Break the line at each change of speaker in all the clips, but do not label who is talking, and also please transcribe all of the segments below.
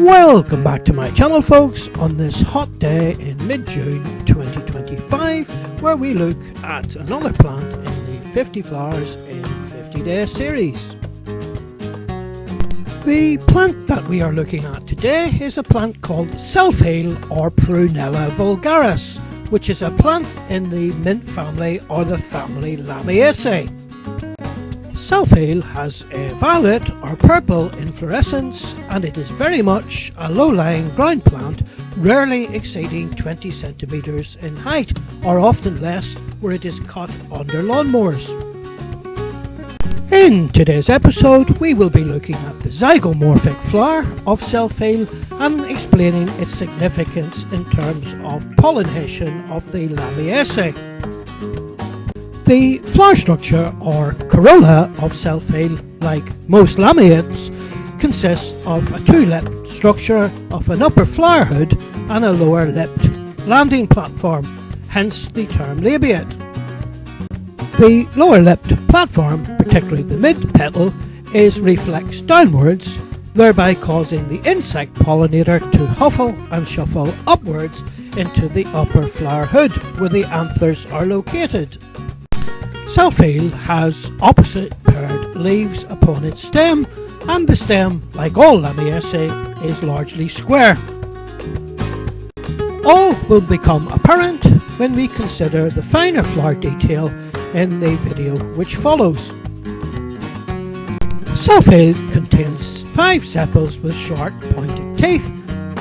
Welcome back to my channel, folks, on this hot day in mid-June 2025, where we look at another plant in the 50 Flowers in 50 Days series. The plant that we are looking at today is a plant called self-heal or Prunella vulgaris, which is a plant in the mint family or the family Lamiaceae. Self-heal has a violet or purple inflorescence, and it is very much a low-lying ground plant, rarely exceeding 20 centimeters in height, or often less where it is cut under lawnmowers. In today's episode, we will be looking at the zygomorphic flower of self-heal and explaining its significance in terms of pollination of the Lamiaceae. The flower structure or corolla of self-heal, like most Lamiates, consists of a two-lipped structure of an upper flower hood and a lower-lipped landing platform, hence the term labiate. The lower-lipped platform, particularly the mid-petal, is reflexed downwards, thereby causing the insect pollinator to huffle and shuffle upwards into the upper flower hood, where the anthers are located. Self-heal has opposite paired leaves upon its stem, and the stem, like all Lamiaceae, is largely square. All will become apparent when we consider the finer flower detail in the video which follows. Self-heal contains 5 sepals with short pointed teeth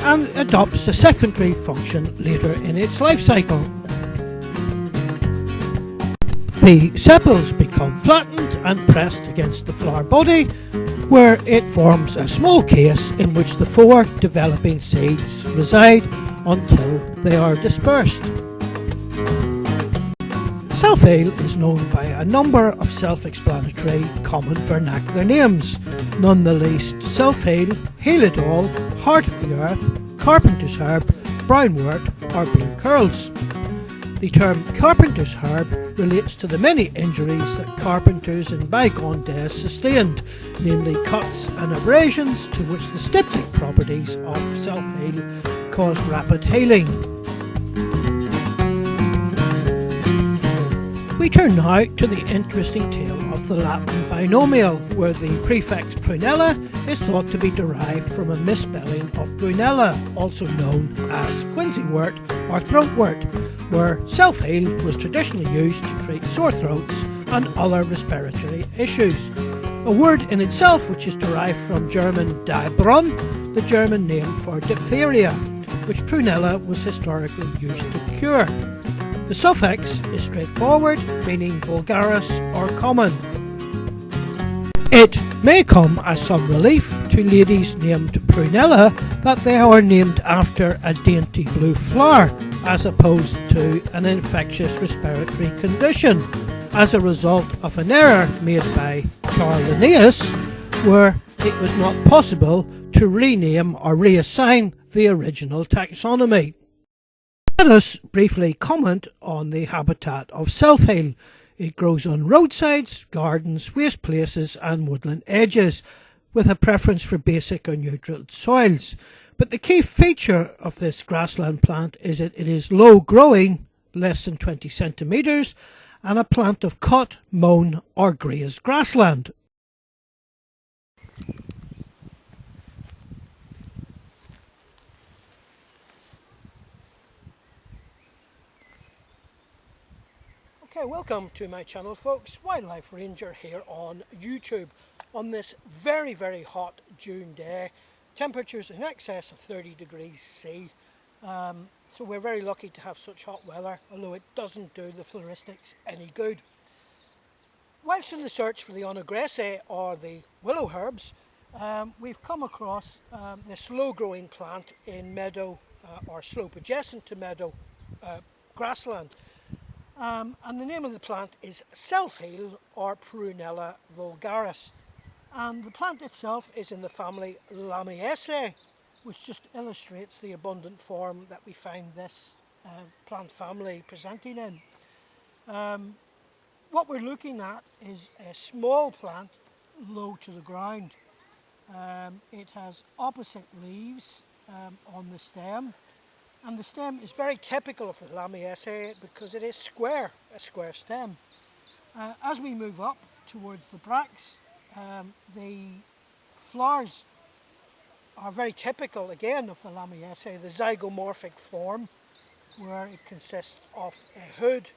and adopts a secondary function later in its life cycle. The sepals become flattened and pressed against the flower body, where it forms a small case in which the 4 developing seeds reside until they are dispersed. Self-heal is known by a number of self-explanatory common vernacular names, none the least self-heal, heal-it-all, heart of the earth, carpenter's herb, brownwort or blue curls. The term carpenter's herb relates to the many injuries that carpenters in bygone days sustained, namely cuts and abrasions, to which the styptic properties of self-heal cause rapid healing. We turn now to the interesting tale of the Latin binomial, where the prefix Prunella is thought to be derived from a misspelling of Prunella, also known as quinsywort or throatwort, where self-heal was traditionally used to treat sore throats and other respiratory issues. A word in itself which is derived from German die Brunn, the German name for diphtheria, which Prunella was historically used to cure. The suffix is straightforward, meaning vulgaris or common. It may come as some relief to ladies named Prunella that they are named after a dainty blue flower, as opposed to an infectious respiratory condition, as a result of an error made by Linnaeus, where it was not possible to rename or reassign the original taxonomy. Let us briefly comment on the habitat of self-heal. It grows on roadsides, gardens, waste places and woodland edges, with a preference for basic or neutral soils. But the key feature of this grassland plant is that it is low growing, less than 20 centimeters, and a plant of cut, mown or grazed grassland. Okay, welcome to my channel, folks. Wildlife Ranger here on YouTube on this very, very hot June day. Temperatures in excess of 30 degrees C. So we're very lucky to have such hot weather, although it doesn't do the floristics any good. Whilst in the search for the Onograceae or the willow herbs, we've come across this low-growing plant in meadow or slope adjacent to meadow grassland. And the name of the plant is self-heal or Prunella vulgaris. And the plant itself is in the family Lamiaceae, which just illustrates the abundant form that we find this plant family presenting in. What we're looking at is a small plant low to the ground. It has opposite leaves on the stem, and the stem is very typical of the Lamiaceae because it is square, a square stem. As we move up towards the bracts, the flowers are very typical again of the Lamiaceae, the zygomorphic form, where it consists of a hood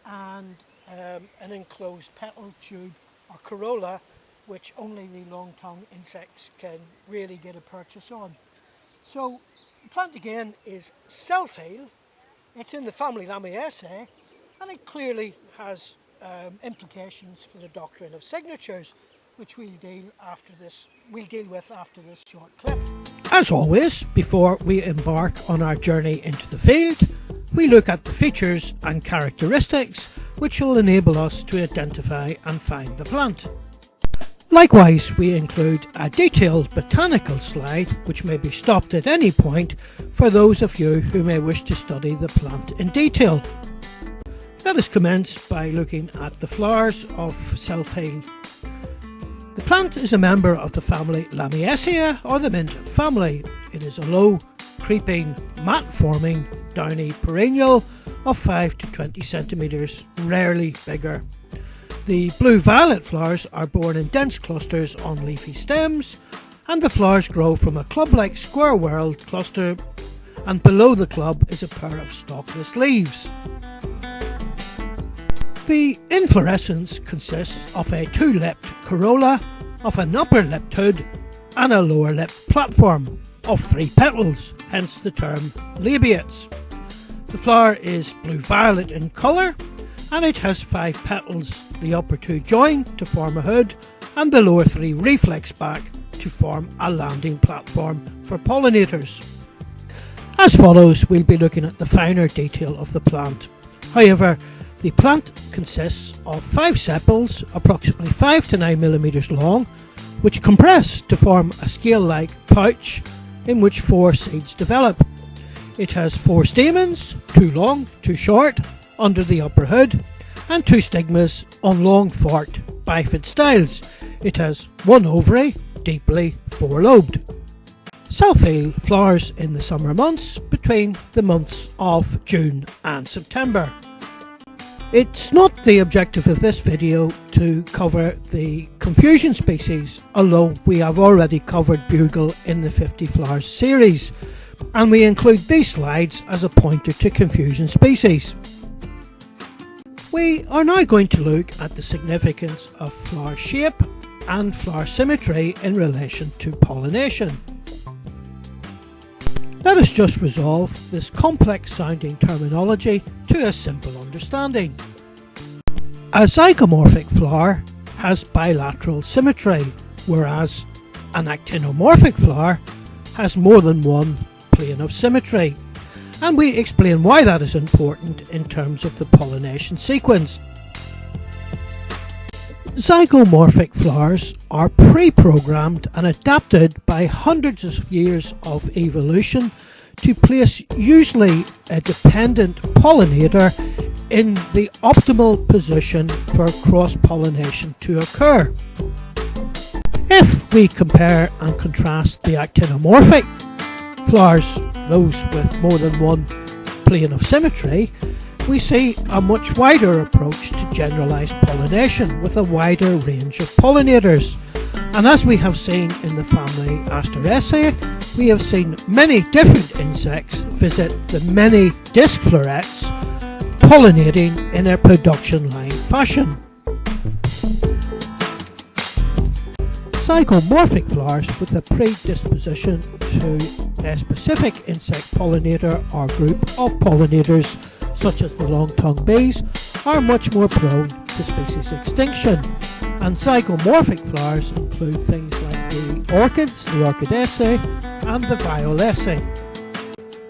and an enclosed petal tube or corolla, which only the long-tongued insects can really get a purchase on. So the plant again is self-heal. It's in the family Lamiaceae, and it clearly has implications for the doctrine of signatures, which we'll deal with after this short clip. As always, before we embark on our journey into the field, we look at the features and characteristics which will enable us to identify and find the plant. Likewise, we include a detailed botanical slide which may be stopped at any point for those of you who may wish to study the plant in detail. Let us commence by looking at the flowers of self-heal. The plant is a member of the family Lamiaceae or the mint family. It is a low, creeping, mat-forming, downy perennial of 5 to 20 centimetres, rarely bigger. The blue-violet flowers are borne in dense clusters on leafy stems, and the flowers grow from a club-like square-whorled cluster, and below the club is a pair of stalkless leaves. The inflorescence consists of a two-lipped corolla, of an upper-lipped hood, and a lower-lipped platform of 3 petals, hence the term labiates. The flower is blue-violet in colour, and it has 5 petals. The upper 2 join to form a hood, and the lower 3 reflex back to form a landing platform for pollinators. As follows, we'll be looking at the finer detail of the plant. However, the plant consists of 5 sepals, approximately 5 to 9 millimeters long, which compress to form a scale-like pouch in which 4 seeds develop. It has 4 stamens, 2 long, 2 short, under the upper hood, and 2 stigmas on long forked bifid styles. It has 1 ovary, deeply 4-lobed. Self-heal flowers in the summer months between the months of June and September. It's not the objective of this video to cover the confusion species, although we have already covered bugle in the 50 flowers series, and we include these slides as a pointer to confusion species. We are now going to look at the significance of flower shape and flower symmetry in relation to pollination. Let us just resolve this complex sounding terminology to a simple understanding. A zygomorphic flower has bilateral symmetry, whereas an actinomorphic flower has more than one plane of symmetry, and we explain why that is important in terms of the pollination sequence. Zygomorphic flowers are pre-programmed and adapted by hundreds of years of evolution to place usually a dependent pollinator in the optimal position for cross-pollination to occur. If we compare and contrast the actinomorphic flowers, those with more than one plane of symmetry, we see a much wider approach to generalised pollination with a wider range of pollinators. And as we have seen in the family Asteraceae, we have seen many different insects visit the many disc florets, pollinating in a production line fashion. Zygomorphic flowers with a predisposition to a specific insect pollinator or group of pollinators, such as the long-tongued bees, are much more prone to species extinction, and zygomorphic flowers include things like the orchids, the Orchidaceae, and the Violaceae.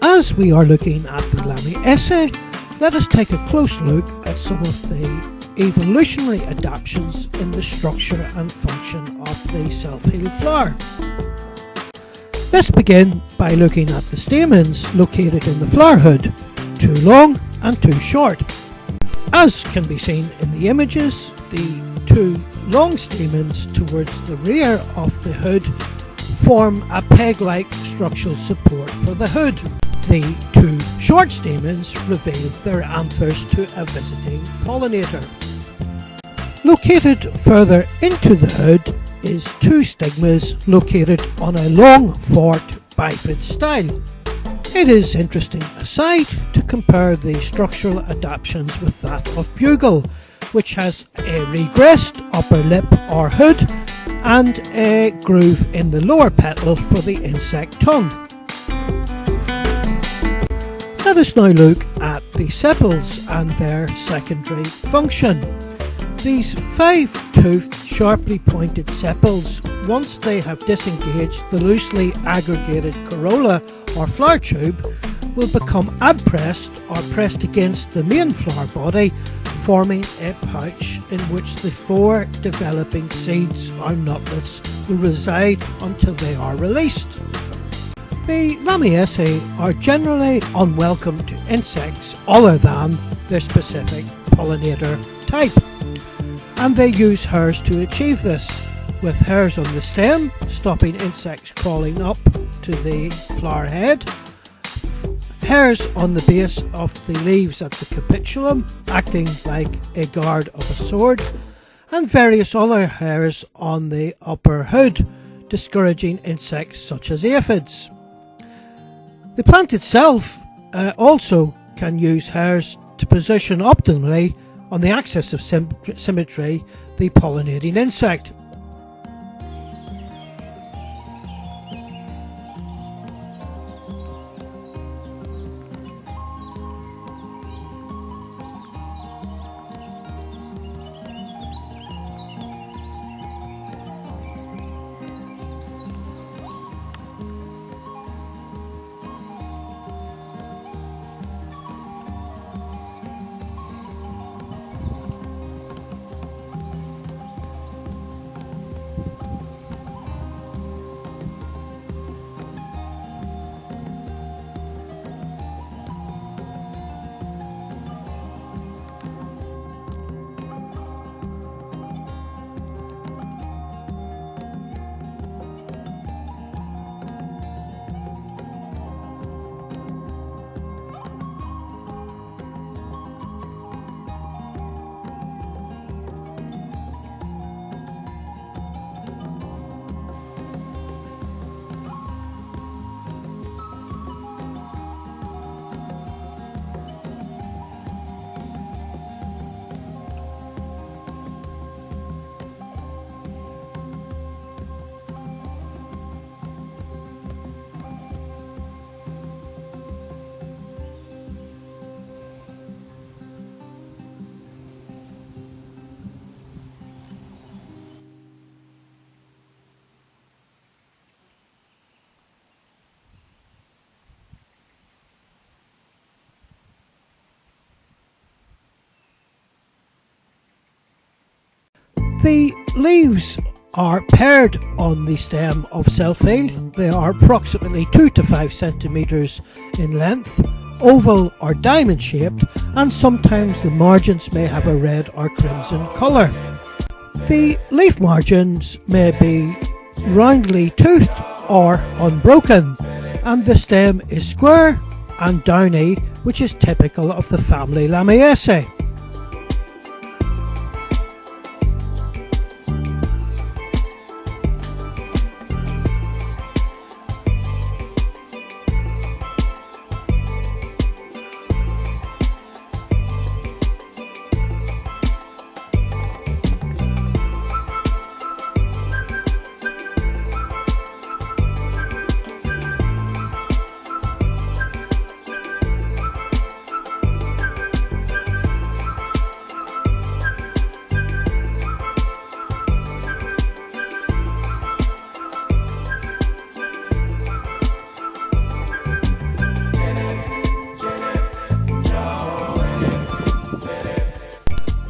As we are looking at the Lamiaceae, let us take a close look at some of the evolutionary adaptations in the structure and function of the self-heal flower. Let's begin by looking at the stamens located in the flower hood, 2 long and 2 short. As can be seen in the images, the 2 long stamens towards the rear of the hood form a peg-like structural support for the hood. The two short stamens reveal their anthers to a visiting pollinator. Located further into the hood is two stigmas located on a long forked bifid style. It is interesting aside to compare the structural adaptations with that of bugle, which has a regressed upper lip or hood and a groove in the lower petal for the insect tongue. Let us now look at the sepals and their secondary function. These 5-toothed, sharply pointed sepals, once they have disengaged the loosely aggregated corolla or flower tube, will become adpressed or pressed against the main flower body, forming a pouch in which the 4 developing seeds or nutlets will reside until they are released. The Lamiaceae are generally unwelcome to insects other than their specific pollinator type, and they use hairs to achieve this, with hairs on the stem stopping insects crawling up to the flower head, hairs on the base of the leaves at the capitulum acting like a guard of a sword, and various other hairs on the upper hood discouraging insects such as aphids. The plant itself also can use hairs to position optimally on the axis of symmetry the pollinating insect. The leaves are paired on the stem of self-heal. They are approximately 2 to 5 centimeters in length, oval or diamond shaped, and sometimes the margins may have a red or crimson colour. The leaf margins may be roundly toothed or unbroken, and the stem is square and downy, which is typical of the family Lamiaceae.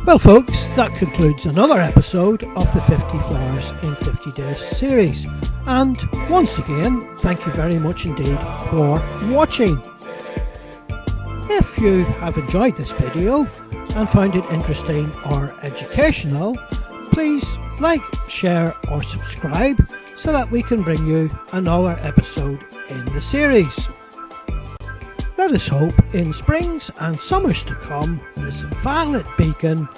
Well folks, that concludes another episode of the 50 Flowers in 50 Days series, and once again thank you very much indeed for watching. If you have enjoyed this video and found it interesting or educational, please like, share or subscribe so that we can bring you another episode in the series. Let us hope in springs and summers to come this violet beacon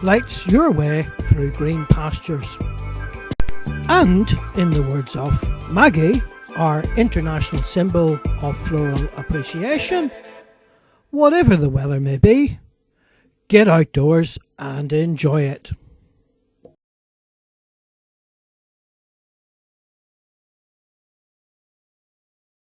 lights your way through green pastures. And, in the words of Maggie, our international symbol of floral appreciation, whatever the weather may be, get outdoors and enjoy it.